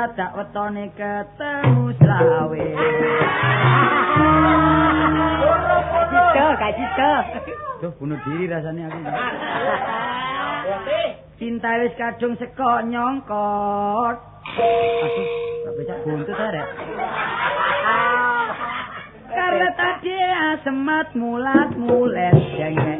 dadak wetone ketemu slawe. Kacito. Duh, bunuh diri rasanya aku. Cinta wis kadung seko nyongkot. Aduh, gak bisa buntut arek. Karena tadi asemat mulat mulet jangke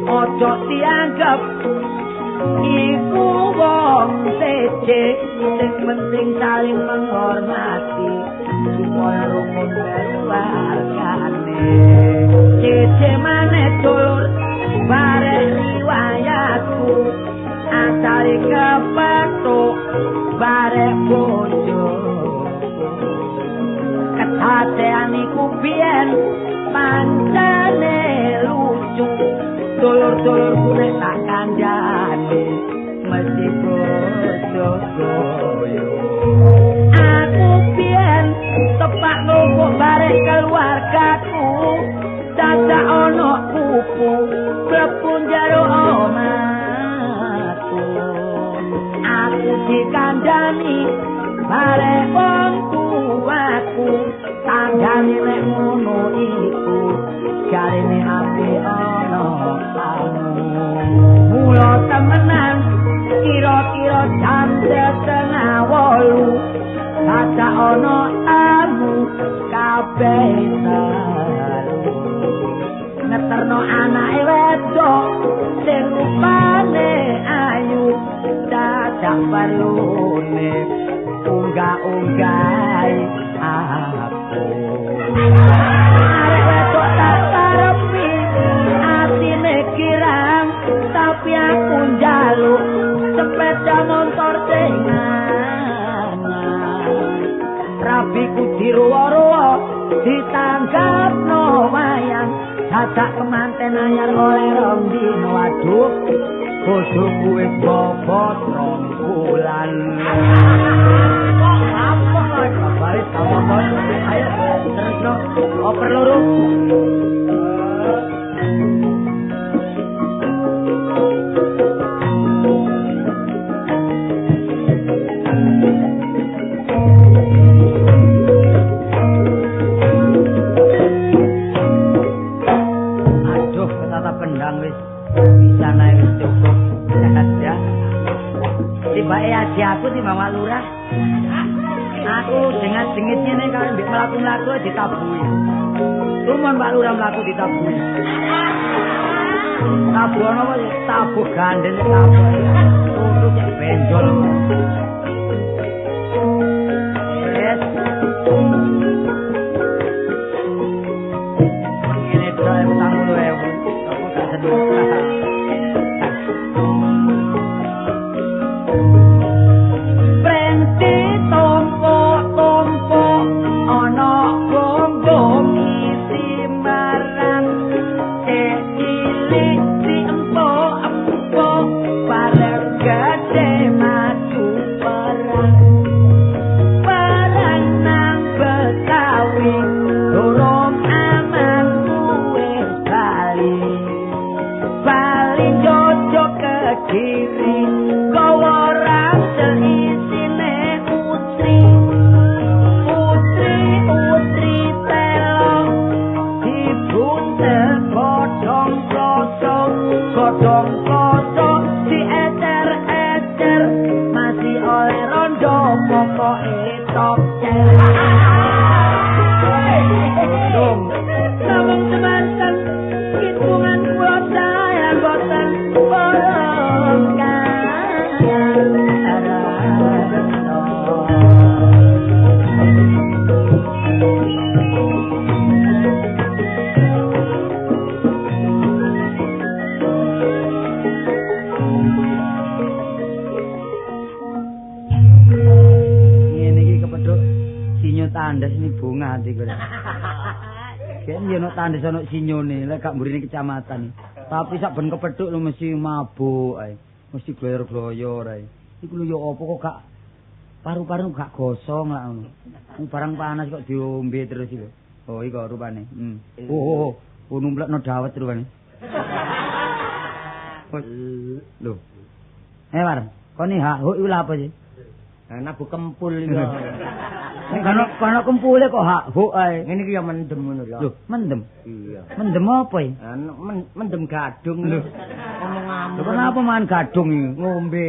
Ojo dianggap iku sing penting saling menghormati supaya rukun keluargane cece maneh dulur bareng riwayatku asale kepethuk bareng bojo ketatean iku biyen pancene lucu dulur-dulurku nek tak kandhane mesti bojo-bojo aku biyen tepak numpuk bareng keluargaku dadak ana kupu mlebu jero omahku aku dikandhani bareng wong tuaku tanggane nek ngono iku jarine api ana kamu mula temenan kira-kira jam 7:30 dadak ana tamu kabeh ngeterno anake wedok sing rupane ayu dadak perlune unggah-unggahi aku arek wedok tak karepi atine kirang tapi aku njaluk sepeda motor sing rabiku diruwa-ruwa ditanggapno wayang dadak kemanten anyar oleh rong dino waduh bojoku wis bobot 2 bulan kok apa kok balik sama ayo terus no oper loro bisa naik cukup saja tibake aji aku di Mama Lurah aku dengan sengitnya nih kalau melaku-melaku ditabui cuman Pak Lurah melaku ditabui tabu apa sih tabu gandeng tabu untuk yang benjol yes ini saya utang dulu ya aku tak sedih tandhes ana sinyone lek gak mburine kecamatan. Tapi sak ben kepethuk lho mesti mabuk ae. Mesti gloyor-gloyor ae. Iku lho ya apa kok gak paru-paru gak gosong lak ngono. Barang panas kok diombe terus iki lho. Oh iki rupane. Oh numplekno dawet rupane. Lho. War, kene hak iku lha apa sih? Nabu kempul iki. Nek kono kempule kok hak huk ae. Ngene iki ya mendem ngono lho. Lho, mendem. Iya. Mendem apa iki? Mendem gadung lho. Ngomong-ngomong. Kenapa mangan gadung iki? Ngombe.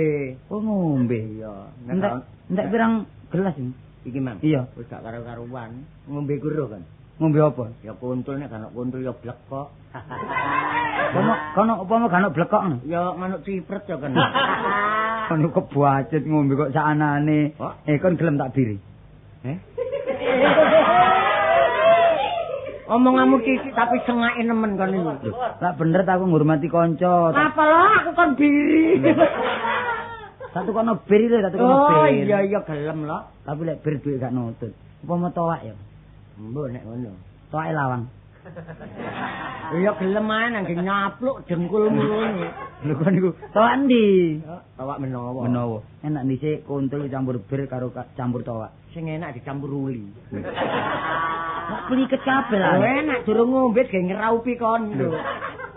Oh, ngombe. Iya. Entek pirang gelas iki? Iki, Mang. Iya. Wis gak karo-karuan. Ngombe karo kan. Ngombe apa? Ya kuntul nek ana kuntul ya blekok. Kono upama gak ana blekok. Ya manuk cipret ya kan. Kon kebacut ngombe kok sakanane. Kon gelem tak biri. Omonganmu kiki tapi sengake nemen kon iki. Lah bener ta aku ngurmati kanca. Apa lo aku kon biri. Satu kono bir lho, satu kono bir. Oh iya gelem lo. Tapi lek bir duit gak nutut. Apa mau toak ya? Mbok nek ngono. Toake lawang. Iya gelem ae nang nyapluk dengkulmu ngono. Lho kon niku toak ndi? Toak menawa. Menawa. Enak dhisik kuntul campur bir karo campur toak. Sing enak dicampur uli. Nek pliket kabeh lah. Enak durung ngombe ge ngeraupi kon lho.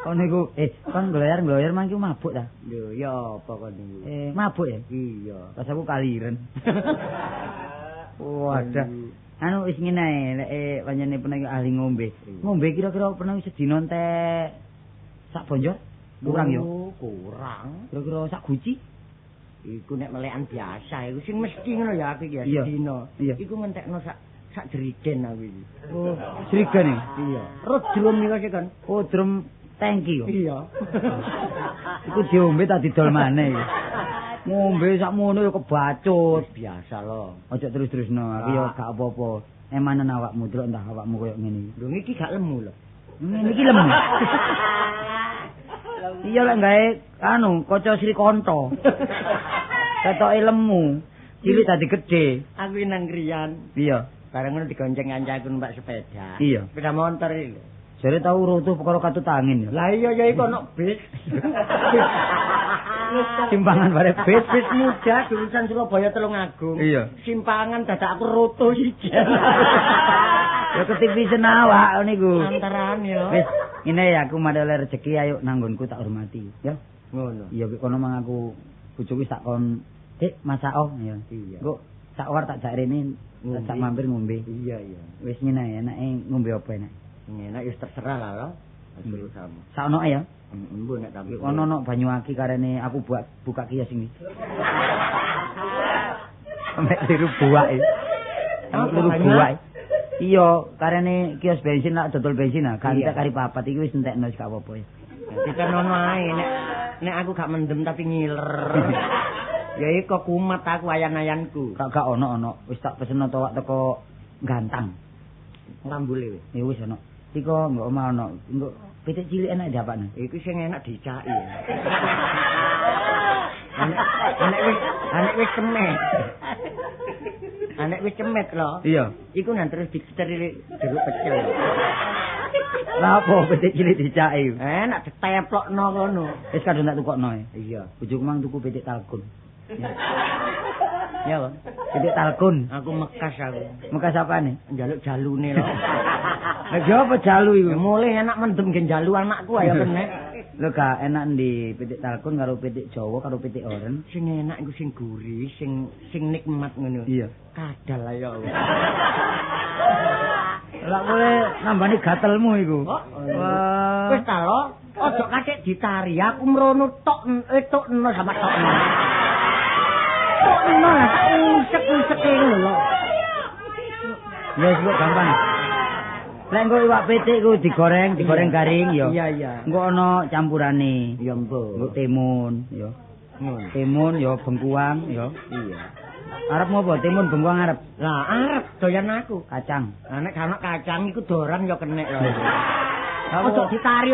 Kon niku kon gloyer-gloyer mangki mabuk ta? Lho ya apa kon niku? Mabuk ya? Iya. Pas aku kaliren. Wadah. Anu wis ngene ae lek pancene pernah ahli ngombe. Ngombe kira-kira pernah sedina entek sak bonjol? Kurang yo. Kurang. Kira-kira sak guci? Iku nek melekan biasa iku sing mesti ngono ya aku ya sedina. Iku ngentekno sak jerigen aku iki. Oh, jerigen iki? Iya. Terus drum niku sik kan. Oh, drum tangki kok. Iya. Iku diombe tak didol maneh iki. Ngombe sakmono yo kebacut. Biasa lho. Ojo terus-terusno, aku yo gak apa-apa. Emanen awakmu delok entah awakmu koyo ngene iki. Lho iki gak lemu lho. Ngene iki lemu. Iya lek gawe anu kaca Sri Kanto. Ketoke lemu, cilik dadi gedhe. Aku nang kriyan. Iya. Bareng ngono digonceng kancaku numpak sepeda. Iya. Sepeda motor iki lho. Jare tau rutuh perkara katut angin ya. Lah iya ya iku ono bis. Simpangan bare bis muda jurusan Surabaya Tulungagung. Iya. Simpangan dadak aku rutuh iki. Ya ketipisen awak niku. Antaran ya. Wis, ngene ya aku madhe oleh rezeki ayo nanggonku tak hormati, ya. Ngono. Iya kono mang aku bojoku sak kon masak ya. Iya. Engko sak war tak jak rene tak mampir ngombe. Iya. Wis ngene ya enake ngombe apa enak? Enak ya terserah lah lo. Aja sama. Sakno ya. Embo nek tapi ono banyu aki karene aku buka kios ini. Sampai tiru buak iki. Tiru buak. Iya, karene kios bensin lak dodol bensin ah, gantek kari papat iki wis entekno wis gak apa-apa ya. Kita nono ae nek aku gak mendem tapi ngiler. Ya iku kumat aku ayan-ayanku. Gak ono. Wis tak peseno towak teko gantang. Ngambule wis. Ya wis ono. Tika engko omah ono. Engko pitik cilik enak diapakne. Iku sing enak dicaki. Anek wis cemet. Anek wis cemet lho. Iya. Iku nang terus diceri jeruk pecel. Lah apa pitik cilik dicaki? Enak diteplokno ngono. Wis kadung tak tukokno ya. Iya. Bojoku mang tuku pitik talkun. Ya, Bang. Pitik talkun. Aku mekas aku. Mekas apane? Njaluk jalune lho. Lah apa jalu iku? Mulai enak mendem gen jalu anakku ayo kenek. Lho gak enak ndi pitik talkun karo pitik Jawa karo pitik oren. Sing enak iku sing gurih, sing nikmat ngono. Iya. Kadal ayo. Lah boleh nambani gatelmu iku. Wah. Wis ta lo, ojo katik ditari. Aku mrono tok etokno sama tokno. Tokno lah tak usek-usek ngono lho. Ya wis gampang. Lek engko iwak pitik ku digoreng garing ya. Iya. Engko ana campurane. Ya mbok. Engko timun ya. Ngono. Timun ya bengkuang ya. Iya. Arep ngopo? Timun bengkuang arep. Lah arep doyan aku. Kacang. Nek ana kacang iku doran ya kenek lho. Ojo ditari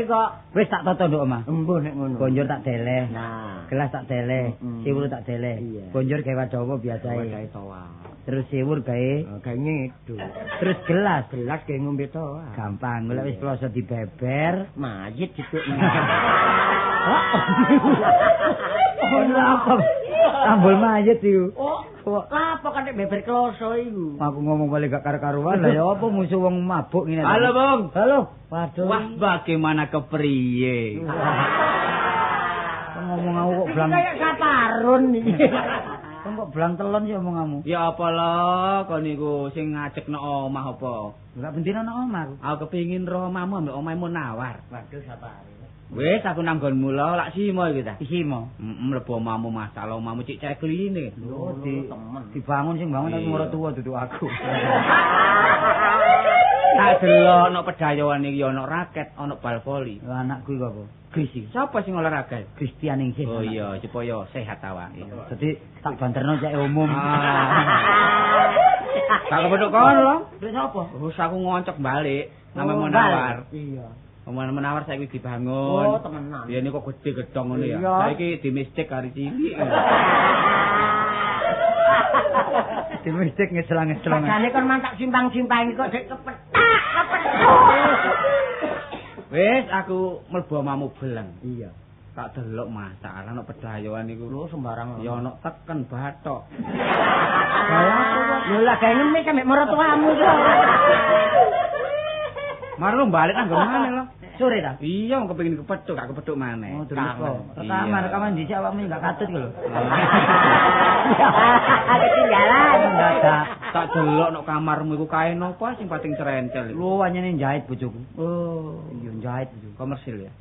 kok. Wis tak toto nduk omah. Embuh nek ngono. Bonjor tak deleh. Nah, Gelas tak deleh. Siwur tak deleh. Iya. Bonjor gawe dawa biasae. gawe toa. Terus siwur gawe. Gawe ngidul. Terus gelas. Gelas gawe ngombe toa. Gampang. Golek wis kloso dibeber. Mayit gitu. Oh, apa? Tambul mayit iku. Oh, apa kan nek beber kloso iku? Aku ngomong balik gak karo-karuan lah ya apa musuh wong mabuk ngene. Halo, Bang. Halo. Waduh. Wah, bagaimana kepriye? Ngomong aku kok blang. Kayak saparun iki. Kok blang telon sih omonganmu? Ya apa lo, kok niku sing ngajekno omah apa? Enggak bendina nang omah aku. Aku kepengin roh omahmu ambek omahmu nawar. Waduh sapare. Wis aku nang nggonmu lo lak simo iki ta. Isimo. Mlebu omahmu masalah omahmu cek cekline. Oh, dibangun sing bangun tapi moro tuwa duduk aku. Tak delok ana pedayoan iki ana raket, ana bal voli. Lah anakku iku apa? Gris iki. Sapa sing olahraga? Kristian ning Oh iya, supaya sehat awake. Dadi tak banterno cek umum. Tak kepethuk kon lho. Lha sapa? Wis aku ngoncok balik nama Menawar. Iya. Menawar saiki dibangun. Oh, temenan. Ya ini kok gede gedong ngono ya. Iya. Saiki di mistik kari cilik. Di mistik ngeslang-ngeslang. Sakjane kon mantak simpang-simpang kok dek kepethak. Wis aku mlebu omamu beleng. Iya. Tak delok masalah ana pedayoan iku. Lho sembarang. Ya ana teken bathok. Lho lah gawe ngemis sampe mertuamu to. Maro balik nang ngene lho. Sore ta? Iya, kepengin kepethuk, gak kepethuk maneh. Oh, terus kok. Rekaman dhisik awakmu gak katut lho. Ketinggalan. Dadak. Tak delok nek kamarmu iku kain apa sing pating cerencel. Lho anyane jahit bojoku. Oh, iya jahit bojoku. Komersil ya.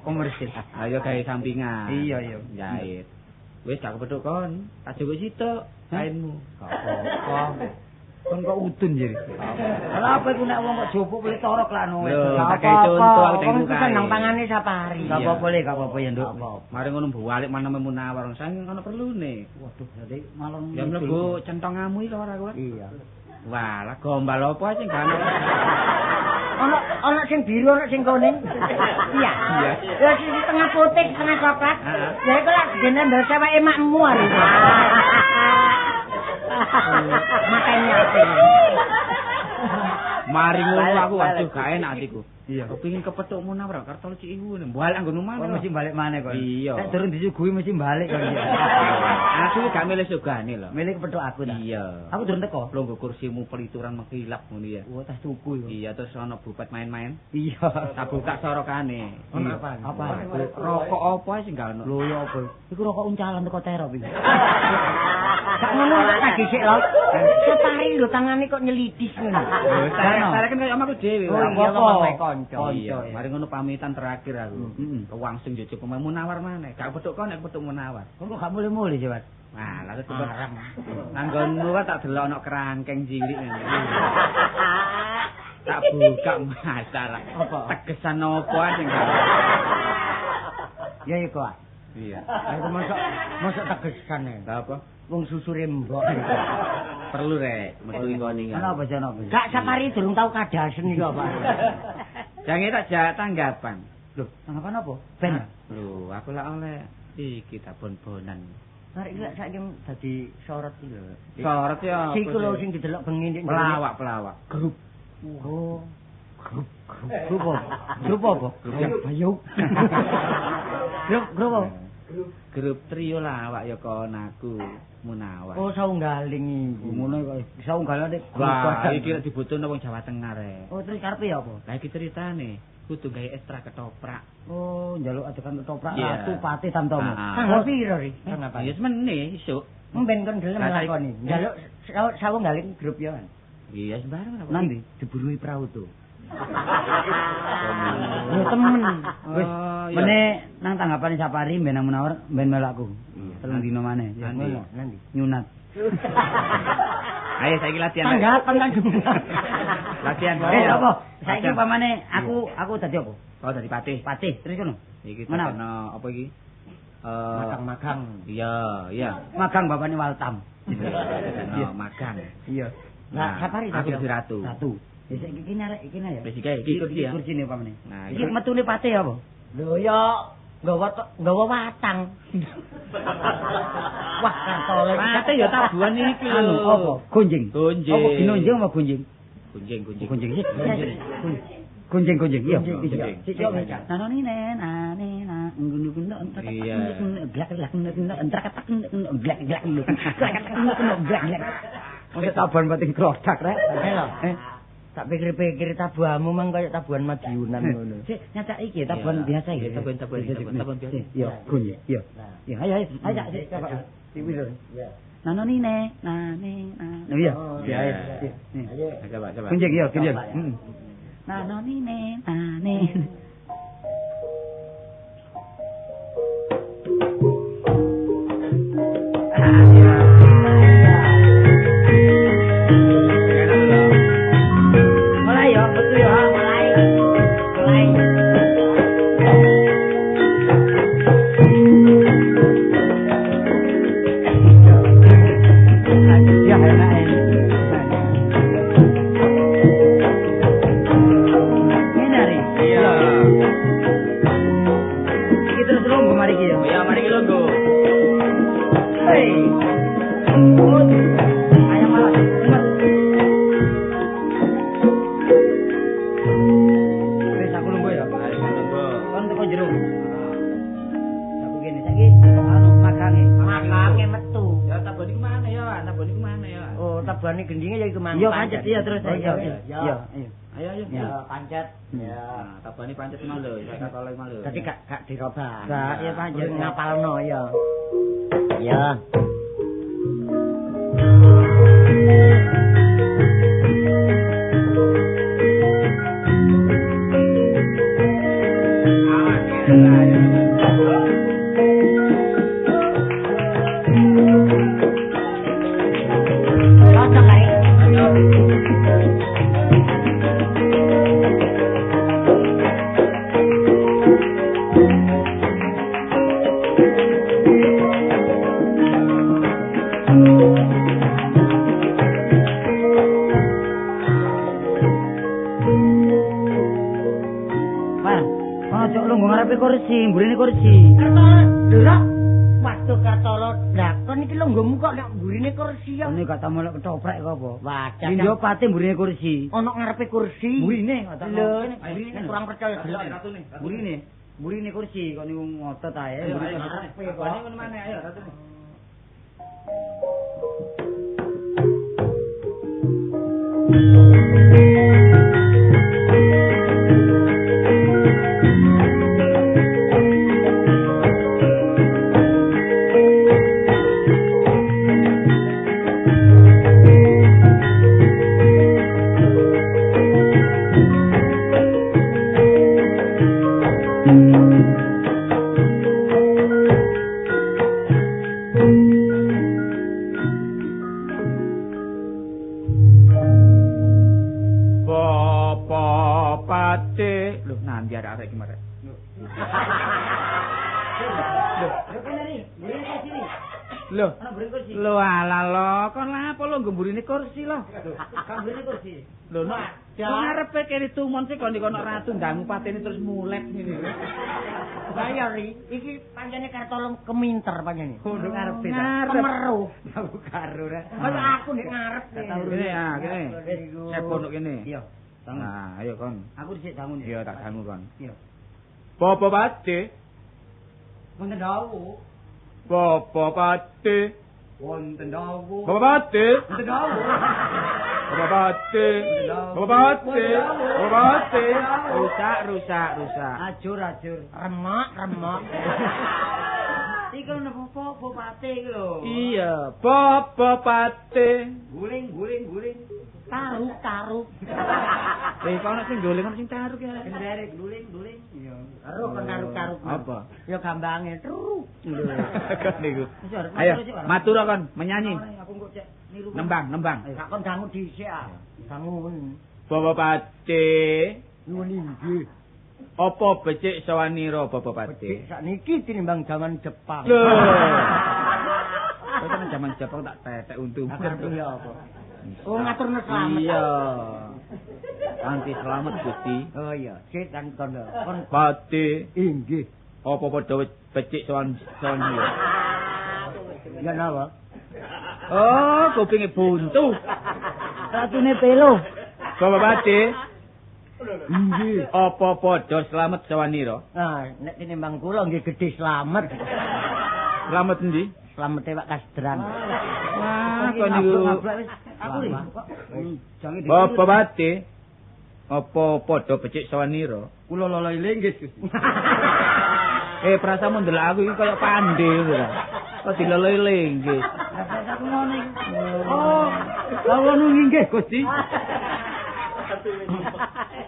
Komersil. Ayo gawe sampingan. Iya. Jahit. Wis gak kepethuk kon. Tak jupuk sitok kainmu. Gak apa-apa. Kon kok udun jadi. Lah apa iku nek wong kok jupuk kuwi torok lah no. Tak gawe contoh aku Kon tengku seneng pangane sapari. Gak apa-apa le, gak apa-apa ya, Nduk. Mari ngono balik mana Menawar sang ono perlune. Waduh, jadi malam Ya mlebu centongamu iki ora kuwi. Iya. Wah, lah gombal apa sing gak ono. Ana sing biru, ana sing kuning. Iya. Iya. Ya sing tengah putih, tengah coklat. Heeh. Ya iku lak dene ndel seweke makmu ari. Makanya Mari ngono aku waduh gak enak atiku. Iya. Kepengin kepethuk Menawar kartol cik iku balik anggonmu Kok maneh. mesti balik maneh kok. Iya. Nek durung disuguhi mesti balik kok. Aku gak milih sugane lho. Milih kepethuk aku ta. Iya. Aku durung teko. Longgo kursimu pelituran mengkilap ngono ya. Oh, tas tuku iku. Iya, terus ana bupet main-main. Iya. Tak buka sorokane. Ono apa? Apa? Rokok apa sing gak ono? Lho ya apa? Iku rokok uncalan teko terop iki. gak ngono tak dhisik lho. Separi lho tangane kok nyelidis ngono. Saya kan kaya omahku dhewe. Oh, iya, apa kanca. Iya, mari ngono pamitan terakhir aku. Kewangsung njujug pemain Menawar maneh. Gak petuk kon nek petuk Menawar. Kok gak mulih-mulih sih, Mas? Nah, lalu cepet. Nanggonmu kan tak delok ana kerangkeng cilik ngene. Tak buka masalah. Apa? Tegesan apa sing gak. Ya iku. Iya. Aku mosok tegesan ya. Lah apa? Wong susure mbok. Perlu rek, metu kon iki. Ana apa jane? Gak sapari durung tau kadasen iki apa. Jange tak jak tanggapan. Loh, tanggapan apa? Ben. Lho, aku lak oleh iki tak bon-bonan. Arek iki lak saiki dadi sorot iki lho. Sorot ya. Iku lho sing didelok bengi ndek pelawak. Grup. Oh. Grup apa? Grup apa? Grup yang bayuk. Grup apa? Grup trio lawak ya kon aku Menawar. Oh saunggaling iki. Ngono kok saunggalan nek Wah, iki lek dibutuhno wong Jawa Tengah rek. Oh, terus karepe ya apa? Lah iki ceritane, kudu gawe ekstra ketoprak. Oh, njaluk adegan ketoprak Iya. ratu pati tamtomo. Tanggal piro ri? Ya semene isuk. Mben kon gelem Lah, saiki- lakoni. Njaluk saunggaling grup ya kan. Iya sembarang apa. Nanti diburui perahu tuh. Yo temen. Wis, iya. mene nang tanggapane Sapari ben nang Menawar ben melakku. Telung dino maneh. Ya, Nanti. Nanti. Nyunat. Ayo saiki latihan. Tanggapan kan. Latihan. Apa? Saiki Latihan. pamane aku dadi apa? Oh dari patih. Patih, terus ngono. Iki Menawar. ono apa iki? Magang-magang. Iya. Magang bapakne Waltam. Iya, magang. Iya. Lah Sapari aku tadi dadi ratu. Satu. Wis iki narek iki ya. Wis iki kursi ya. Kursine pamane. Nah, Iki metune patih apa? Lho ya nggawa watang. Wah, kartole. Mate ya tabuhan iki lho. Anu apa? Gonjing. Gonjing. Apa ginonjing apa gonjing? Gunjing. Gonjing sih. Gonjing. Iya. Gonjing. Sik yo meca. Nanoni nen ane na ngunu-ngunu entar. Iya. Glak entar katak glak. Wong tabuhan pating krodak rek. Lho. Tak pikir-pikir tabuhanmu mang kaya tabuhan Madiunan ngono. Sik nyacak iki tabuhan biasa iki. Tabuhan biasa. Iya, gonjing. Iya. Ya, ayo sik. Iki lho. Nanoni ne, nane. Iya. Ya, ayo. Coba. Gonjing iya, gonjing. Nanoni ne, nane. Mulai ya, Ayam malas. Wis aku lungguh ya. Ayo lungguh. Kon teko jero. Aku gini saiki anu makange. Makange metu. Ya tabani ku mana ya? Tabani ku mana ya? Oh, tabane gendinge ya iku mang. Iya pancet iya terus Oh, iya. Iya. Ayo ayo. Ya, pancet. Ya, tabani pancet mau lho, saya katole mau lho. Dadi gak dirobah. Gak, ya pancet ngapalno ya. Ya. Cocok kae. Mas, ono cok lungguh ngarepe kursi, mburine kursi. Delok. Waduh Kartolo, lah kon iki lungguhmu kok nek mburine kursi ya. Ini gak tau melok ketoprak kok apa. Wadah. Lindo pate mburine kursi. Ono ngarepe kursi. Mburine kok Lho, nek kurang percaya delok. Mburine kursi kok niku ngotot ae. Ayo, Mburine ayo, ngarepe ayo. kok. Bani mana ayo ratune. Bapak Pate, lho nanti arek iki marek. Lho, Ono mburine kursi. lho ala lo, kon lapo lo gemburine kursi lo. Kan mburine kursi. Lho no, ngarepe kene tumon sik kon kono ratu ndangu patene terus mulet ngene. Saya ri, iki pancene Kartolo keminter pancene. Kudu ngarepe. Kemeru. Aku karo ra. Kaya aku nek ngarep. Kene ah, kene. Sepon kene. Iya. Nah, ayo kon. Aku dhisik dangun. Iya tak dangu kon. Iya. Bapak Pate, Wonten dawu. Bapak Pate, Wonten dawu. Bapak Pate, Wonten dawu. Bapak Pate, Bapak Pate, Bapak Pate. Rusak. Ajur. Remak. Iki lho apa pate iki lho. Iya, Bapak Pate. Guling. Taruh. Kono sing golek ono sing taruk ya. Kenderek guling. Iya. Karo kon taruh. Apa? Ya gambange truk. Niku. Ayo, matur kon menyanyi. Aku kok cek niru. Nembang. Gak kon dangu dhisik ah. Dangun. Bapak Pate. Nuwun inggih. Apa becik sawanira Bapak Pate? Becik sakniki tinimbang jaman Jepang. Lho. Kok kan jaman Jepang tak tetek untung. Ngerti ya apa? Oh ngaturno slamet. Iya. Kanthi selamat Gusti. Oh iya, sik kan kono. Kon Pate. inggih. Apa padha becik sawanira? Ya napa? Oh, kupinge buntu. Ratune pelo. Bapak Pate. Inggih. Apa padha selamat sawanira? Nah, nek tinimbang kula nggih gedhe slamet. Selamat endi? Slamete Pak Kasdran. Wah, kok niku Aku ri. Jange di. Bapak Pate. Apa padha becik sawanira? Kula lolo linggis Gusti. Prasamu ndelok aku iki kaya pandhe lho. Kok dilelele nggih. Aku ngono iki. Oh, kula nggih Gusti.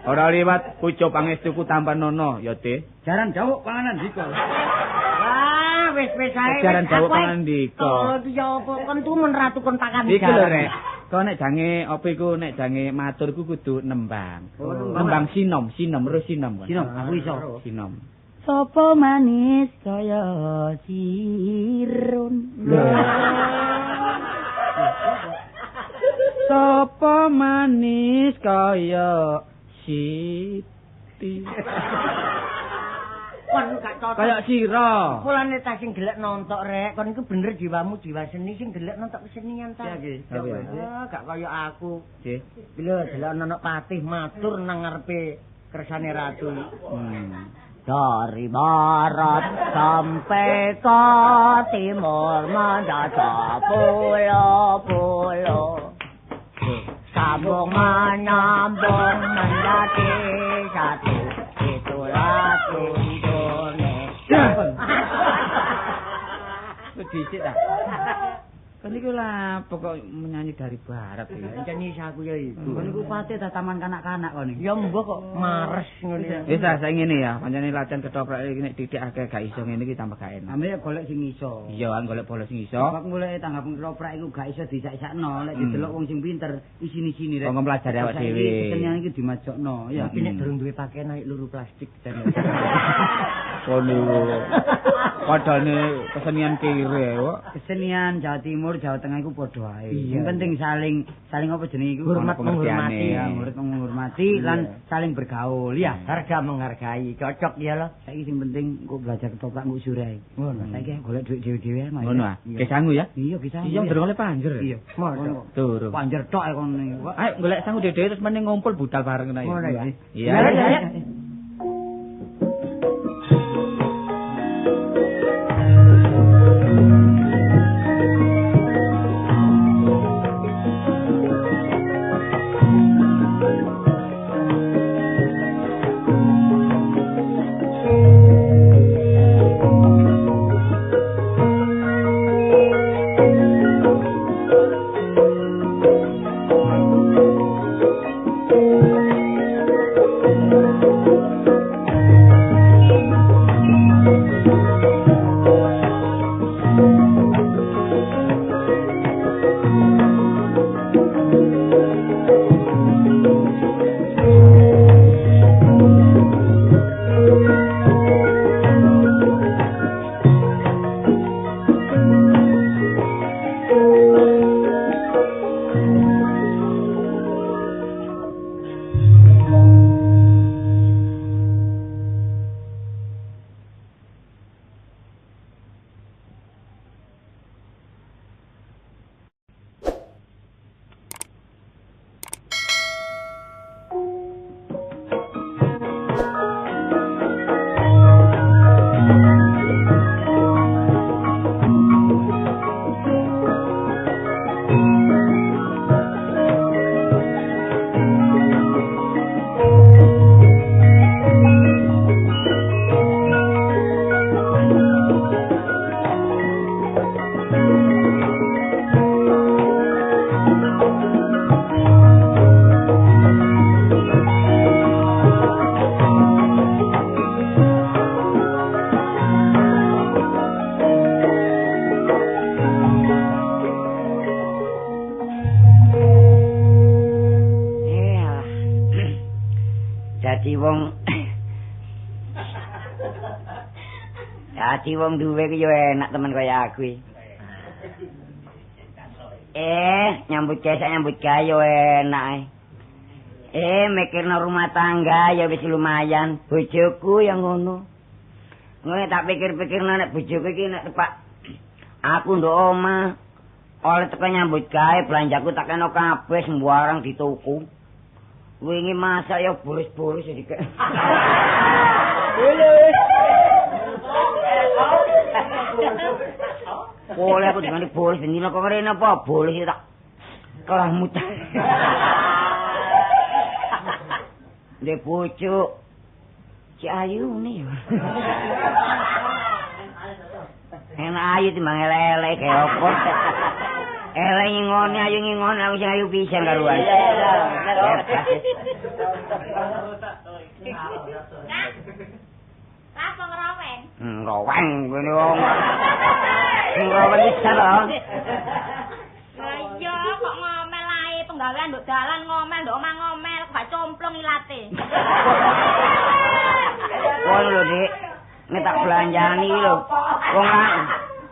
Ora liwat pucuk pangestuku tanpa nono, ya Teh. Jaran jawuk panganan dika. Wah, wis ae. Jaran jawuk panganan dika. Oh, iya apa kon tumen ratu kon pakan Iku lho Rek. Kok nek jange apa iku nek jange maturku kudu nembang. Nembang sinom, terus sinom. Sinom, aku iso. Sinom. Sopo manis kaya sirun. Sopo manis kaya Siti. Kon gak Kayak sira. Mulane tak sing gelek nontok rek, kon iku bener jiwamu jiwa seni sing gelek nontok kesenian ta. Gak kaya aku. Nggih. Lho delok ana patih matur nang ngarepe kersane ratu. Dari barat sampai ke timur mendadak pulau-pulau. Sambung menambung menjadi satu, itulah Indonesia. Dicik ta. Kan iku lah pokok menyanyi dari barat iki. Nyanyi aku ya iku. Kon iku pate ta taman kanak-kanak kon iki. Ya mbok kok mares ngono ya. Wis saya ngene ya, pancene latihan ketoprak iki nek didik akeh gak iso ngene iki tambah gak enak. Ambil golek sing iso. Iya, kan golek bola sing iso. Kok mulai tanggap ketoprak iku gak iso disak-sakno, lek didelok wong sing pinter isini-sini rek. Kok ngelajari awak dhewe. Kesenian iki dimajokno, ya. Tapi nek durung duwe pakaian naik luru plastik jan. Kono. Padane kesenian kere kok. Kesenian Jawa Timur, Jawa Tengah iku padha ae. Sing penting saling apa jenenge iku Hormat menghormati, ya, murid menghormati lan saling bergaul ya. Harga menghargai, cocok ya lo. Saiki sing penting kok belajar ketoprak nggo sure ae. Ngono. Saiki golek dhuwit dhewe-dhewe ae. Ngono ah. Ke sangu ya? Iya, bisa. Iya, ndero oleh panjer. Iya. Mono. Turu. Panjer tok kono niku. Ayo golek sangu dhewe terus meneng ngumpul budal bareng ae. Ngono ya. Iya. Dadi wong duwe ku yo enak temen kaya aku iki. Nyambut gawe yo enak. Mikirno rumah tangga ya wis lumayan. Bojoku yang ngono. Ngono tak pikir-pikirno nek bojoku iki nek tepak aku ndok omah oleh teko nyambut gawe belanjaku tak kena kabeh sembarang dituku. Wingi masak ya boros-boros iki. Boleh aku dengan bolos dina kok ngene apa bolos tak kelah muta. Ndek bojo Cik Ayu nih. Enak ayu timbang elek kaya apa. Elek ngingone ayu ngingone aku sing ayu pisan karuan. Apa ngeraweng? Ngeraweng ngene wong. Ngeraweng bisa lho. Lah iya kok ngomel ae penggawean nduk dalan ngomel nduk omah ngomel gak complung ilate. Ngono lho, Dik. Nek tak belanjani lho.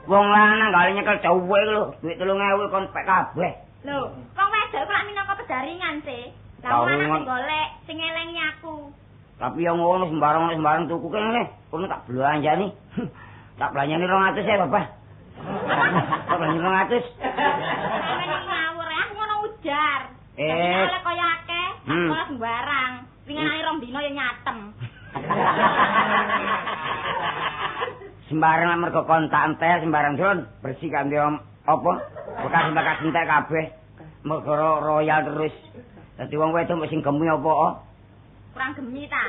Wong lanang gak nyekel dhewe lho. Duit 3.000 kon pek kabeh. Lho, wong wedok kok minangka pedaringan sih. Lah mana sing golek sing elengi aku. Tapi yang ngono sembarang tuku kene. Kono tak belanjani. Tak belanjani 200 ya, Bapak. Tak belanjani 200. Sampeyan ngawur ya, ngono ujar. Oleh kaya akeh, ora sembarang. Winginane 2 dina ya nyatem. Sembarang mergo kontak entek sembarang Jon. Bersih kanthi apa? Bekas entek kabeh. Mergo royal terus. Dadi wong wedok sing gemi apa? Kurang gemi ta?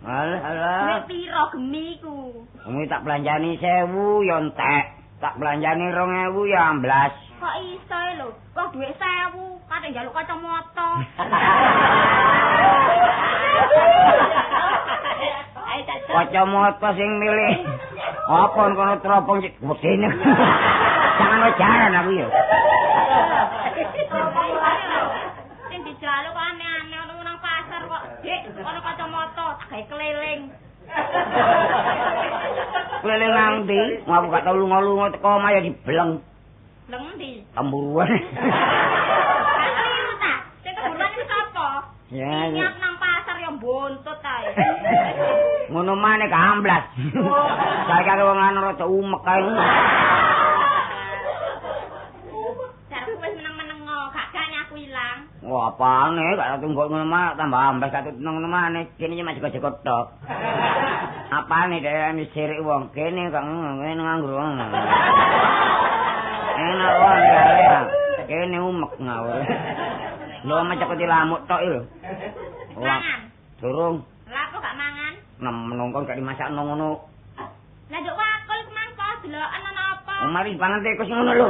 Alah. Piro gemiku? Wong tak belanjani 1000 ya entek. Tak belanjani 2000 ya amblas. Kok iso lho? Wong dhuwit 1000, kate njaluk kacamata. Kacamata sing milih. Apa kono teropong wedine. Jangan wajaran aku ya. Sing dijaluk aneh-aneh ono nang pasar kok. Dik, ono kacamata gawe keliling. Keliling nang ndi? Aku gak tau lunga-lunga teko omah ya dibleng. Bleng ndi? Temburuan. Keliru ta? Sing keburuan iki sapa? Ya. Nyap nang pasar ya buntut ae. Ngono maneh gamblas. Saiki aku wong lanang rada umek kae. Jarku wis meneng-meneng gak gane aku ilang. Wah, apane gak tunggu ngono mah tambah ambas gak ngono maneh. Kene iki masih kocok tok. Apane dhewe misirik wong kene kok ngene nganggur. Enak wae ya. Kene umek ngawur. Lho macak kok dilamuk tok lho. Mangan. Durung. Lah kok gak mangan? Menungkon gak dimasakno ngono. Lah nduk wakul kemangko deloken ana apa? Mari pangan tikus ngono lho.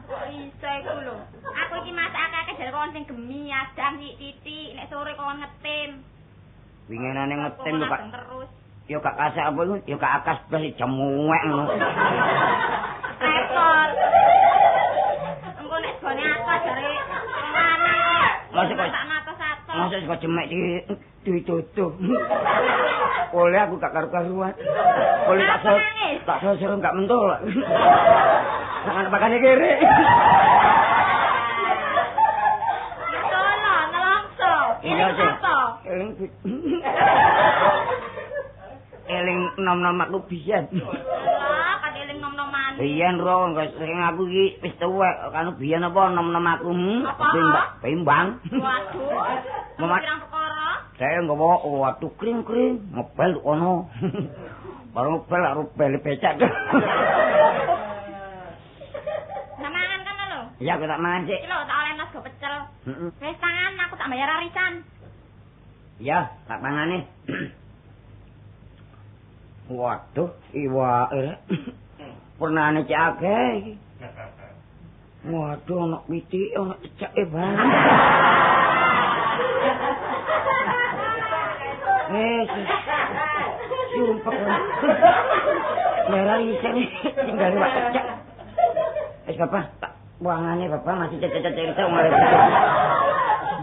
Kok iso iku lho. Aku iki masak akeh jare kon sing gemi adang titik nek sore kon ngetim. Winginane ngetim lho Pak. Terus. Yo gak kasak apa iku? Yo gak akas blas jemuwek ngono. Repot. Engko nek gone akas jare Masih kok satu-satu. Masih kok jemek ditutup. Oleh aku gak karu-karuan. Oleh tak sosor gak mentol. Sangan pakane kere. Tolo, nelongso. Iya sih. Eling nom-nom aku biyen. Lah, kan eling nom-noman. Biyen ro sing aku iki wis tuwek kan biyen apa nom-nom aku pimbang. Waduh. Pirang perkara? Saya nggawa waduh kring-kring ngepel kono. Baru ngepel karo bel becak. Mangan kan lho. Iya aku tak mangan sik. Iki lho tak oleh nas go pecel. Wis tangan aku tak bayar arisan. Iya, tak mangane. Waduh, iwake. Pernane cek akeh iki. Waduh, ana pitik, ana cecake banget. Sumpah. Merah isin tinggal wak cecak. Wis Bapak, tak buangane Bapak masih cecek-cecek itu ngare.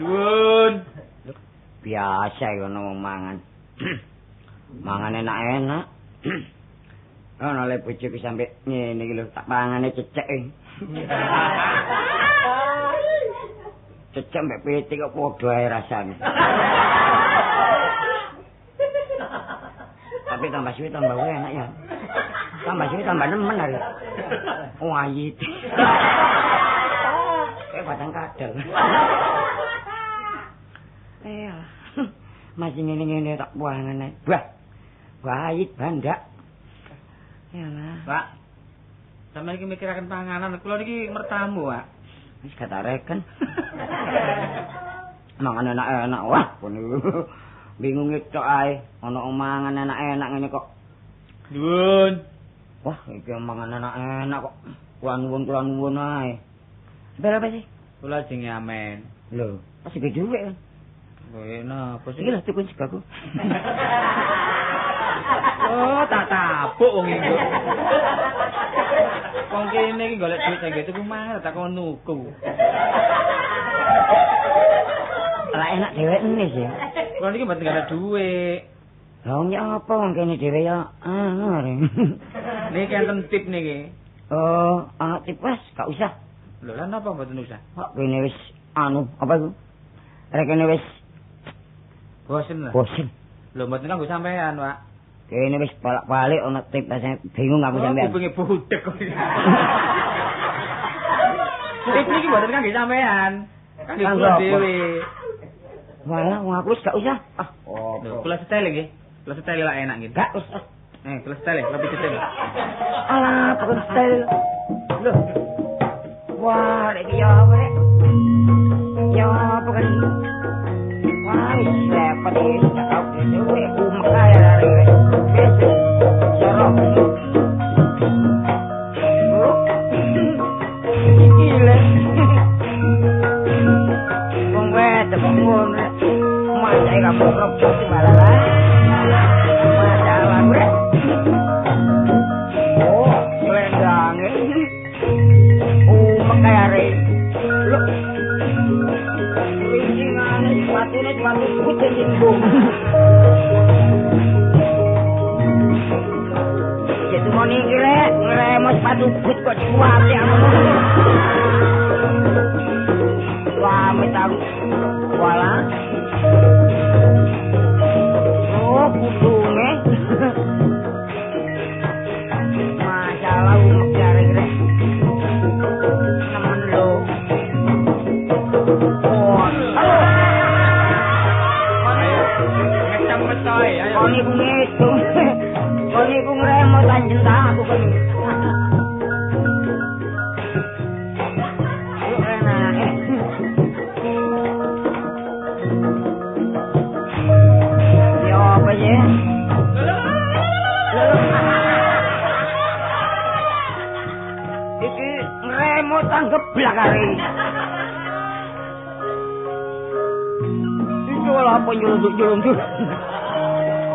Nuwun. Biasa ngono wong mangan. Mangan enak-enak. Ana le bojoku sampe ngene iki lho, tak pangane cecek. Cecek mbek pitik kok padha ae rasane. Tapi tambah suwi tambah enak ya. Tambah suwi tambah nemen hari. Wayit. Kayak batang kadal. Masih ngene-ngene tak buangane. Wayit bandak. Yalah. Pak. Sampeyan iki mikiraken panganan, kula niki mertamu, Pak. Wis katareken. Mangan enak-enak wah kono. Bingung tok ae, ana mangan enak-enak ngene kok. Nuwun. Wah, iki mangan enak-enak kok. Kula nuwun ae. Berapa sih? Kula jenenge Amen. Lho, masih gede dhuwit kan. Enak, apa sih? Iki lho tukun segaku. Oh, tak tabuk wong iki. Wong kene iki golek duit sing tuku mangan tak kon nuku. Lah enak dhewekne sih. Kula niki mboten ada duit. Lah wong apa wong kene dhewe ya ngono. Niki enten tip niki. Oh, anak tip wes gak usah. Lho lan apa mboten usah? Kok kene wis anu apa iku? Rekene wis bosen lah. bosen. Lho mboten kanggo sampean, Pak. Kene wis balik ana tip bingung aku sampean. Kupinge budek kok. Tip iki mboten kanggo sampean. Kanggo dhewe. Walah, aku wis gak usah. Oh, kula setel nggih. Kula setel lah enak nggih. Gak usah. Kula setel, lebih setel. Alah, pokok setel. Loh. Wah, iki ya apa rek? Ya apa kan? Wah, repot iki gak tau dhewe umek ae rek. Wis. Jorok. Gile. Wong wedok ngono. Masih kamu rokok sih malah. Masalah rek. Oh, selendang. Kayare. Lho. Iki ngene sepatune sepatu putih nyembung. Jadi mau nih kira ngeremos sepatu putih kok cuati aku. Pamit aku. Wala. Oh, kutunge. Masalah umek kira-kira. Kon iku ngitung. Kon iku ngremo tanjen aku kan. Ya apa ya? Iki ngremo tanggeblak kare. Iki lha apa nyulunduk-nyulunduk.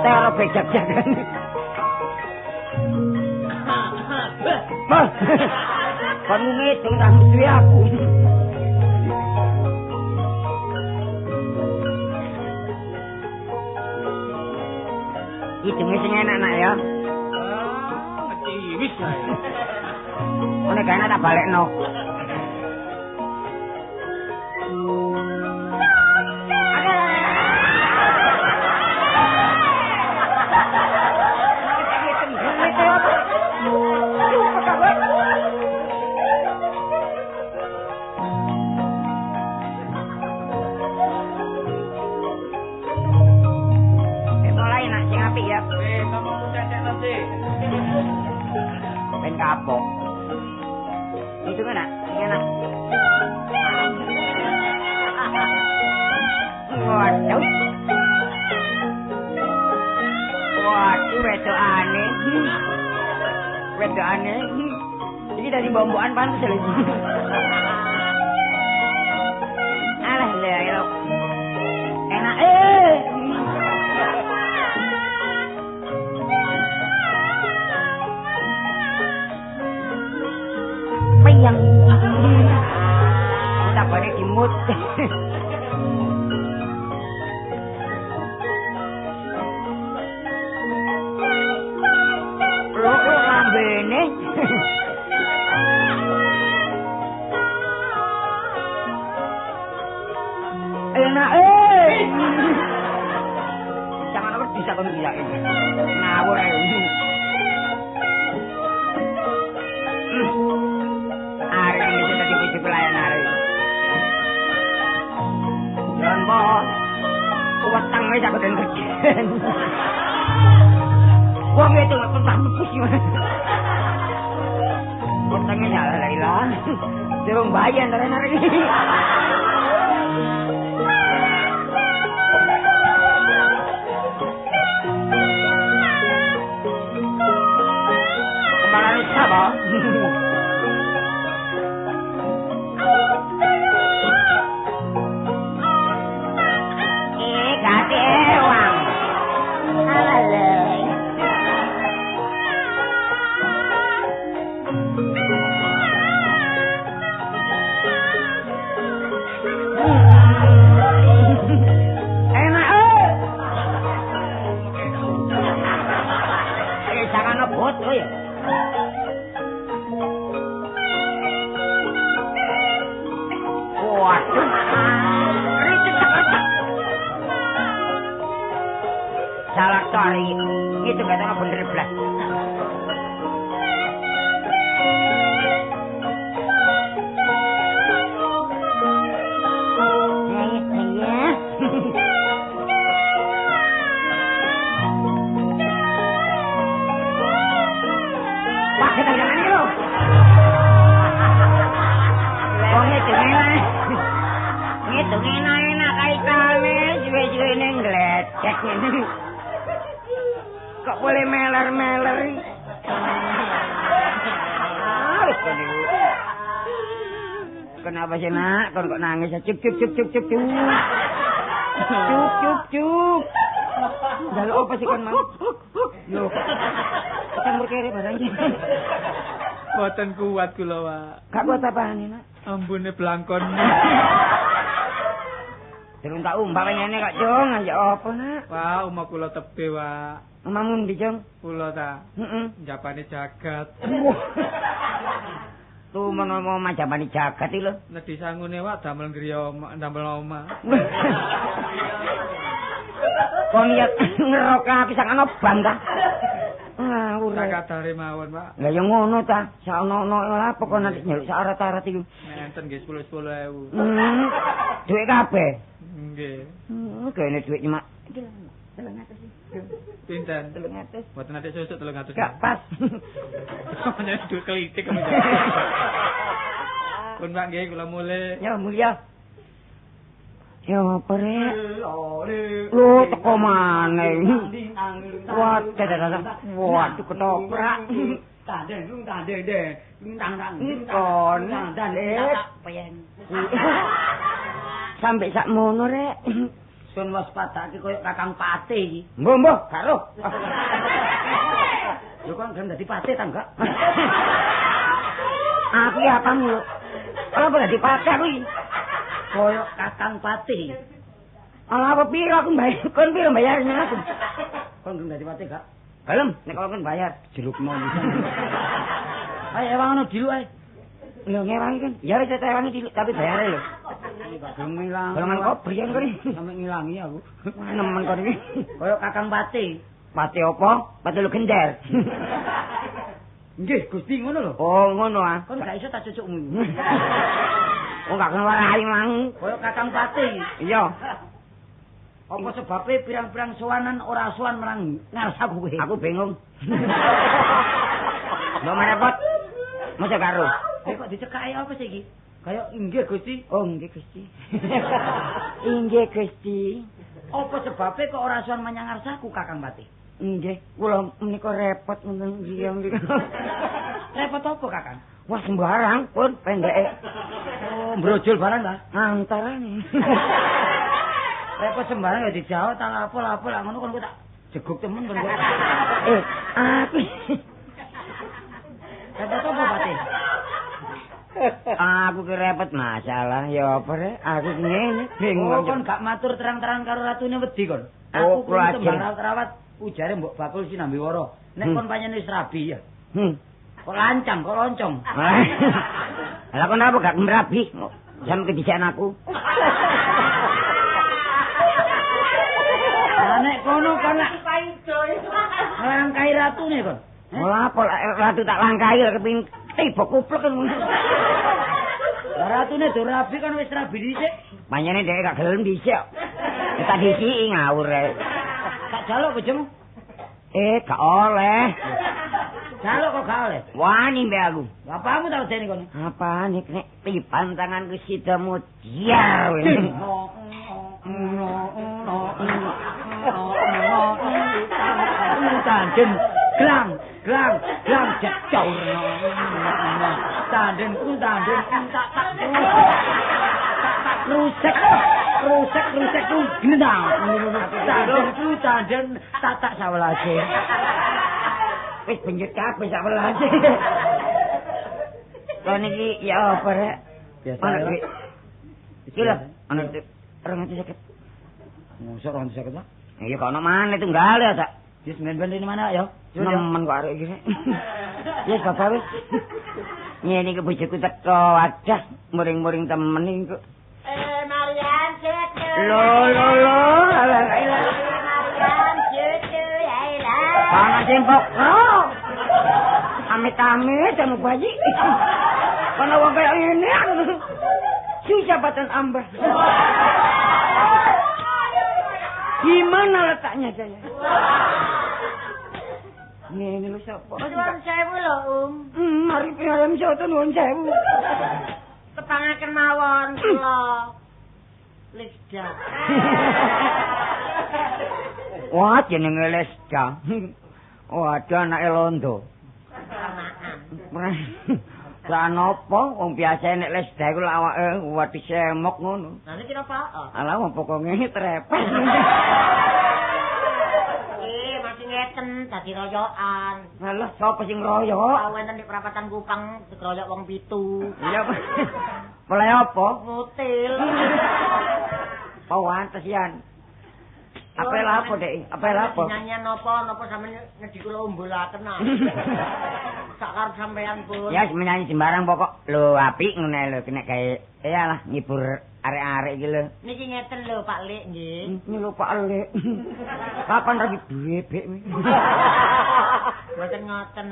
Tero bejak-jakan. Mas. Kamu ngitung tak mesti aku. Hitungnya sing enak nak ya. Mesti wis ae. Nek gak enak tak balekno. Kapok. Itu kan enak. Waduh. Waduh, wedok aneh. Wedok aneh. Ini dari bomboan pantes lagi. Alah, ya. Enak. Yang tak boleh dimut. Lho lambene. Enak jangan apa bisa kon biyakin. Ngawur ae. Pelayan hari. Jangan boh. Wetang aja aku dan kerjaan. Wong itu nggak pernah mepus gimana. Wetangnya salah Laila. Durung bayan dari hari ini. Kemarin siapa? Waduh. mari. Itu kata bener blas. Kok boleh meler-meler? Kenapa sih nak? Kok nangis? Cuk. Cuk. Lalu apa sih kan mau? Loh, campur kere barangnya. Boten kuat kula, Pak. Gak kuat apaan nak? Ambune blangkon. Durung tak umbak ngene Kak Jong, ya apa nak? Wah, omah kula tebe, Pak. Omahmu ndi Jong? Kula ta. Heeh. Japane jagat. Tuh mau majapane jagat iki lho. Nedhi sangune Pak damel griya damel omah. Kok niat ngerok aku sak ana bang ta? Ah, ora kadare mawon, Pak. Lah ya ngono ta, sak ono apa kok nanti nyeluk sak arat-arat iku. Enten nggih 10.000. Duit kabeh. Nggih. Kene duit cuma 300. Pinten? 300. Mboten ate sesuk 300. Gak pas. Sampeyan duit kelitik kok. Pun Pak nggih kula mulih. Ya mulia. Ya apa rek? Lho teko maneh. Waduh ketoprak. Tandeng deh. Kon sampai sak mono rek. Sun waspadake koyo Kakang Pate iki. Mbah, karo. Yo kon kan dadi pate ta enggak? Aku ya kamu. Apa dadi pate aku iki? Koyo Kakang Pate. Ala apa piro aku bayar? Kon piro bayarnya aku? Kon gelem dadi pate gak? Gelem, nek kon bayar Jerukno pisan. Ayo ewangono diluk ae. Lho ngewangi kan. Ya wis tewangi diluk tapi bayare lho. Gelem ngilang. Golongan kobrian kok iki. Sampe ngilangi aku. Nemen kon iki. Koyo Kakang Pate. Pate apa? Pate lu gender. Nggih, Gusti ngono lho. Oh, ngono ah. Kon gak iso tak cucukmu. Oh, gak kenal warai mang. Koyo Kakang Pate. Iya. Apa sebabnya pirang-pirang sowanan ora sowan marang ngarsaku kowe? Aku bingung. Mbok merepot. Masa karo. Kok dicekake apa sih iki? Kayak inggih Gusti. Oh, nggih Gusti. Inggih Gusti. Apa sebabnya kok ora sowan menyang ngarsaku Kakang Pati? Nggih, kula menika repot ngoten riyang. Repot apa Kakang? Wah sembarang pun pendeke. Oh, brojol barang ta? Antarane. Repot sembarang ya dijawab tak lapor-lapor lah ngono kon tak jeguk temen kon. Aku. Repot apa Pati? Aku ki repot masalah ya apa rek? Aku ngene bingung. Oh, kon gak matur terang-terang karo ratune wedi kon. Oh, Aku kudu rawat ujare Mbok Bakul Sinambi Wara. Nek kon pancen wis rabi ya. Kok lancang, kok loncong. Lah kon apa gak merabi? Sampe kedisian aku. Nek kono kon lak langkai ratune kon. Ora apa ratu tak langkai kepengin tiba kuplek kan. Ratune do rabi kan wis rabi dhisik. Panjene dhek gak gelem dhisik. Tak disiki ngawur rek. Tak jaluk bojomu. Gak oleh. Jaluk kok gak oleh. Wani mbek aku. Bapamu tak dene kono. Apa nek tipan tanganku sida mudiar. Tandem glang jacau. Tandem tak rusek ku gendang. Tandem tak sawelase. Wis benjut kabeh sawelase. Kon iki ya apa rek? Biasa. Iki lho, ana 250. Mosok 250 ta? Iya kok ana maneh tunggal ya tak. Wis men-men ini mana ya? Nemen kok arek iki. Wis bapak wis. Ngene iki bojoku teko wadah muring-muring temen iki kok. Marian cucu. Lo. Marian cucu. Panas sempok. Amit-amit sama bayi. Karena wong kayak ini susah batan ambah. Gimana letaknya saya? Ini lu siapa? Nuwun sewu lho, Mari pialam soto nuwun sewu. Tepangaken mawon kula. Lesda. Wah, jenenge Lesda. Waduh anake londo. Lah napa wong biasa nek Lesda iku awake wadhi semok ngono. Lah niki napa? Alah wong pokoke trepes. Masih ngeten dadi royokan. Alah sapa sing royok? Wonten di perapatan Kupang dikeroyok wong 7. Iya. Mulai apa? Ngutil. Oh, antes yan. Apa lapo, Dek? Apa lapo? Nyanyian napa sampeyan ngedi kula umbulaken. Sak karep sampeyan pun. Ya menyanyi sembarang pokok. Lho apik ngene lho kena gawe iyalah ngibur arek-arek iki lho. Niki ngeten lho Pak Lik nggih. Ini lho Pak Lik. Kapan lagi bebek? Mboten ngoten.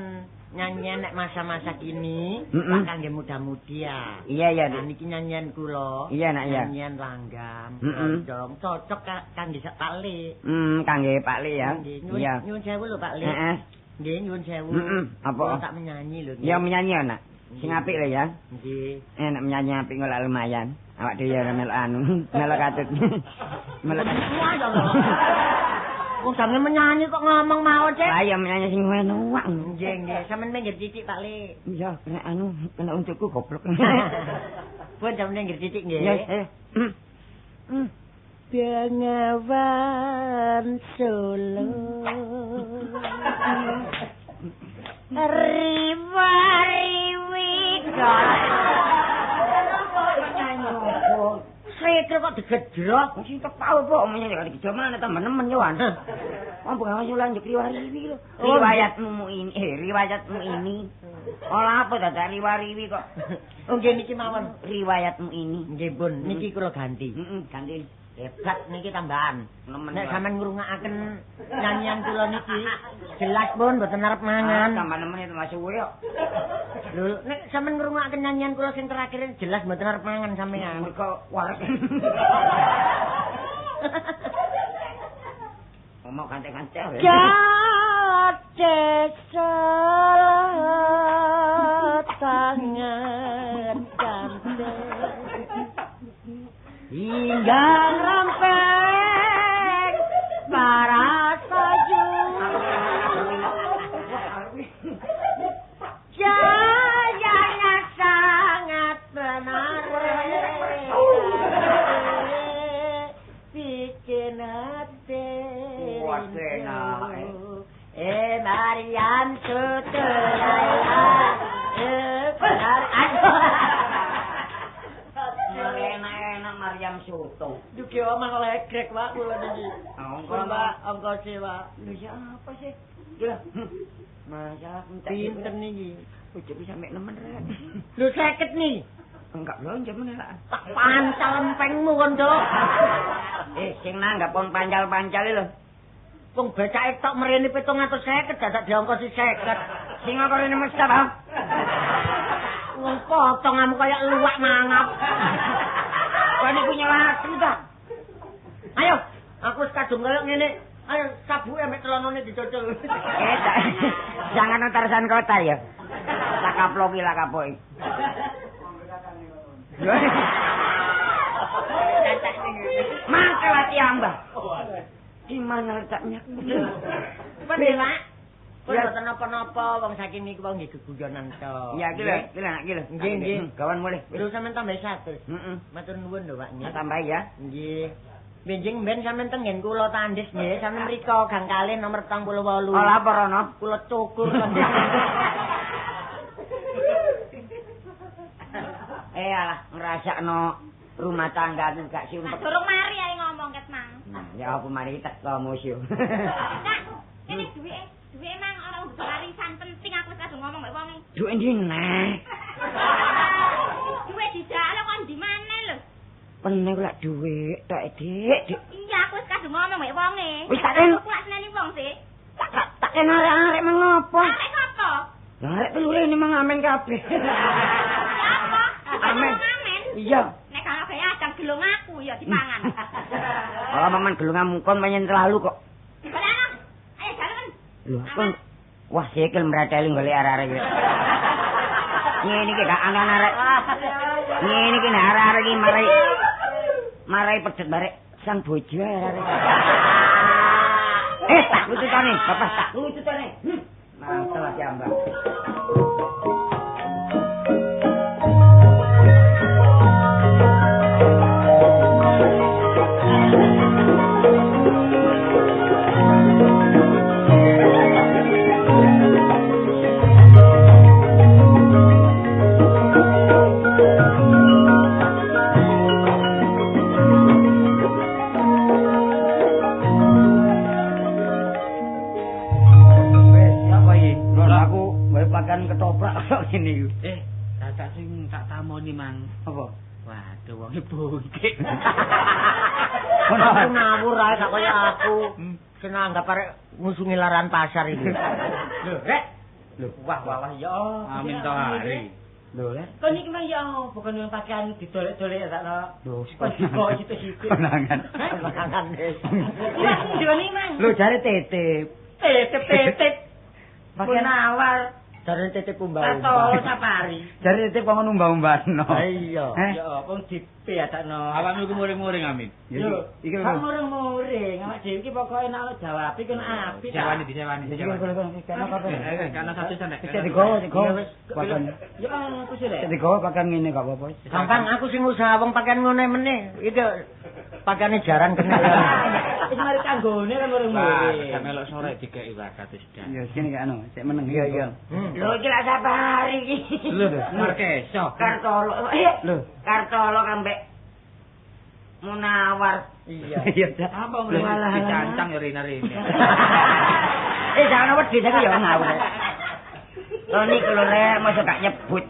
Nyanyian nek masa-masa kini bakal nggih muda-mudi ya. Iya. Nah niki nyanyian kula. Iya nak ya. Nyanyian langgam. Dong cocok kangge Pak Lik. Kangge Pak Lik ya. Iya. Nyuwun sewu lho Pak Lik. Heeh. Nggih nyuwun sewu. Apa? Tak menyanyi lho. Ya menyanyi nak. Sing apik lho ya. Nggih. Nek menyanyi apik ngono lumayan. Awak dhewe ya melok anu, melok katut. Melok. Wong sampeyan menyanyi kok ngomong mawon, Cek. Lah ya menyanyi sing enak. Nggih. Sampeyan minggir titik Pak Lik. Iya, kena anu, kena untukku goblok. Pun sampeyan minggir titik nggih. Ya, Bengawan Solo. Riwa-riwi Sekre kok digedrok. sing tepau kok menyanyi kok digedrok mana tambah nemen yo an. Wong pengawas lanjut riwa-riwi lho. Riwayatmu ini. Olah apa dadak riwa-riwi kok. Oh nggih niki mawon Riwayatmu ini. nggih pun niki kula ganti. Ganti. Hebat niki tambahan. Nemen. Nek sampean ngrungokaken nyanyian kula niki jelas pun mboten arep mangan. Tambah nemen itu masuk suwe kok. Lho nek sampean ngrungokaken nyanyian kula sing terakhir jelas mboten arep mangan sampean. Mergo warek. Mau kante-kante ya. Tangan kante hingga rampeng para saju jayanya sangat benar bikin hati Marian Sutelaya benar enak Maryam Soto. Dugi omong legrek Pak kula niki. Angka sewa. Lho siapa sih? Gila. Masa Pinten niki? Ujuk sampe nemen rek. Lho 50 nih. Enggak belanja meneh. Tak pancal empengmu kon, Dok. Sing nanggap pon pancal-pancal lho. Wong becake tok mrene 750 dadak diongkosi 50. Sing kok rene mesti apa? Wong potonganmu kaya luwak mangap. Kok niku nyelaki ta? Ayo, aku wis kadung kaya ngene. Ayo sabuke mek celonone dicocol. Jangan utarasan kota ya. Lakaploki lakapoki. Mangkel hati ambah. Gimana letaknya? Pendela. Ya mboten napa-napa wong saking niku wong nggih geguyonan to. Iya, gila. Nggih. Gawan mulih. Lho sampean tambah 100. Matur nuwun lho Pak nggih. Tambah ya. Nggih. Benjing ben sampean tengen kula tandis nggih, sampean mriko Gang Kalih nomor 78. Oh lapor ana. Kula cukur. Alah, ngrasakno rumah tangga aku gak siumpet. Durung mari ae ngomong ket mang. Nah, ya apa mari teko musuh. Kak, ini duwe mang ora butuh warisan penting aku wis kadung ngomong mbek wong. Duwe ndi neh? Duwe dijak kon di mana lho? Peneh kok duwe tok Dik. Iya, aku wis kadung ngomong mbek wonge. Wis tak en. Aku seneni wong sih. Tak Sing arek-arek mengopo? Arek sapa? Lah arek pelure ini mengamen kabeh. Apa? Amen. Amen. Iya. Nek kalau kaya acang gelung aku ya dipangan. Kalau maman gelungamu kon penyen terlalu kok. Balik. Ayo jalan. Lho, kon wah sikil mrateli golek arek-arek iki. Ngene iki gak ana arek. Ngene iki nek arek-arek iki marai pedet barek sang bojo arek. Tak lututane, bapak tak lututane. Mantel lah ambak. Ngene iku. Dadak sing tak tamoni mang. Apa? Waduh wonge bungkik. Kon aku ngawur ae gak kaya aku. Senang anggap arek ngusungi laran pasar iki. Lho, Rek. Lho, wah ya. Amin to hari. Lho, Rek. Kon iki mang ya bukan yang pakaian didolek-dolek sakno. Lho, kok situ-situ. Konangan. Konangan wis. Joni mang. Lho jare titip. Titip. Pakaian awal. Jare titip umbah. Atau safari. Jare titip kok numbang-umbano. Iya. Ya, wong dipe sakno. Awakmu iku muring-muring Amin. Yo, iki kok muring-muring. Awak dhewe iki pokoke nek jawab iki kan apik. Disewani. Karena satu sana. Cek digowo. Pakaian. Ya aku sih Rek. Cek digowo pakaian ngene gak apa-apa. Gampang aku sing usaha wong pakaian ngene meneh. Iki pakaiane jarang kenal. Wis mari kanggone kan muring-muring. Sampe melok sore dikeki wakat wis dah. Ya sini gak anu, cek meneng. Iya. Lho iki lak safari iki. Lho, Markeso. Kartolo. Lho, Kartolo kambek Munawar. iya. Iya, Apa malah dicancang ya rene-rene. jangan wedi saiki ya ngawur. Lho niku lho Rek, mosok gak nyebut.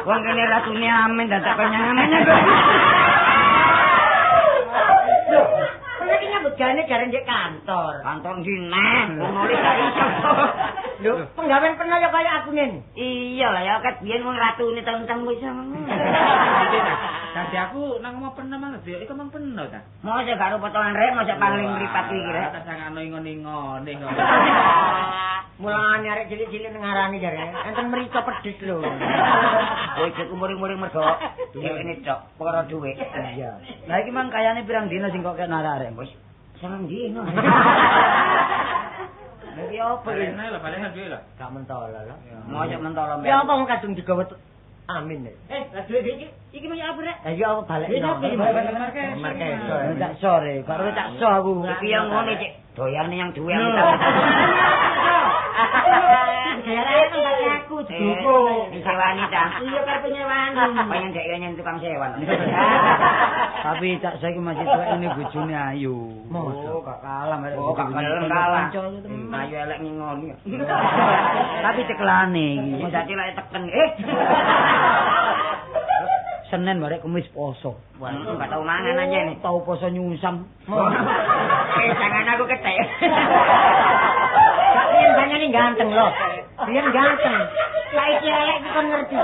Wong kene ratune amin dadak penyamen kok. Lho, iki nyebut jane jare ndek kantor. Kantor dineh, nulis gak iso. Lho, penggawean pernah ya kaya aku nen. Iya lah ya ket biyen wong ratune teng-teng wis ngono. Dadi aku nang omah pernah mang dhek iku mang pernah ta. Mosok gak potongan Rek, mosok pangling mripat iki Rek. Tak sangano ingone kok. Mulane arek cilik-cilik ngarani jare. Enten mrica pedhis lho. Kowe iki muring-muring mergo dheweke tok, perkara dhuwit. Iya. Lah iki mang kayane pirang dina sing kok kena arek, Bos? Sangang dina. Lagi apa iki? Balik lho, balik dhewe lho. Gak mentolo lho. Mosok mentolo mbek. Ya apa wong kadung digawe amin. Lah duwe iki mau apa Rek? Lah ya balik. Markeso. Tak sore, karo tak so aku. Iki yang ngene cek doyane yang duwe aku. Daerah kan pakai aku dukung. Disewani ta. Iya karo penyewani. Pengen dhek yang tukang sewan. Tapi tak saiki masih tuwek ini bojone ayu. Mosok gak kalah merek. Oh, gak kalah. Ayu elek ngingoni. Tapi ceklane iki. Dadi lek teken. Senin barek Kamis poso. Wah, enggak tahu mangan aja nih. Tahu poso nyusam. Jangan aku ketek. Biyen banyane ganteng loh. Biyen ganteng. Lah iki elek iki kon ngerti.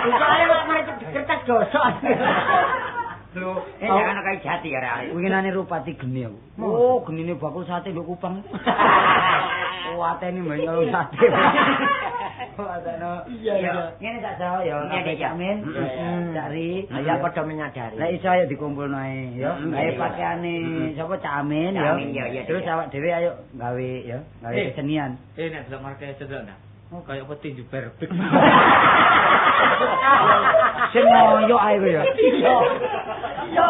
Iki elek kok mari kertas gosok. Lho, jangan kayak jati ya arek. Winginane rupati geni aku. Oh, genine bakul sate mbok kupang. Kuatene mbok karo sate. Iya. Ngene tak jauh ya, ngene Amin. Cari, Ya padha menyadari. lah iso ayo dikumpulno ae ya. Ayo pakaiane sapa Cak Amin ya. Terus awak dhewe ayo gawe ya, gawe kesenian. Nek delok Markeso delok ta. Oh, kayak peti juber big. Sing ngoyo ae kowe ya. Yo.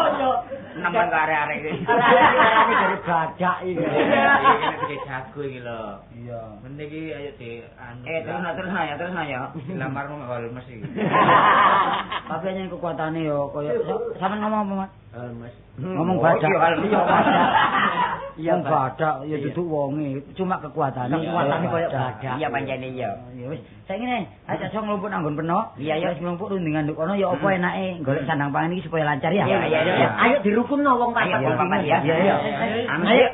Nemen karo arek iki. Arek dari badak iki. Ini iki jago iki lho. Iya. Mending iki ayo di anu. Terus ya. Lamarmu karo mesti. Tapi hanya kekuatannya yo koyo sampean ngomong apa, Mas? Mas. Ngomong badak. Iya, badak. Iya, badak ya duduk wonge, cuma kekuatannya. Kekuatannya koyo badak. Iya pancene iya. Ya wis, saiki ne, aja sok nglumpuk nang nggon penok. Iya ya nglumpuk rundingan nduk kono ya apa enake golek sandang pangan iki supaya lancar ya. Iya. Ayo dirukunno wong papat. Iya. Ayo.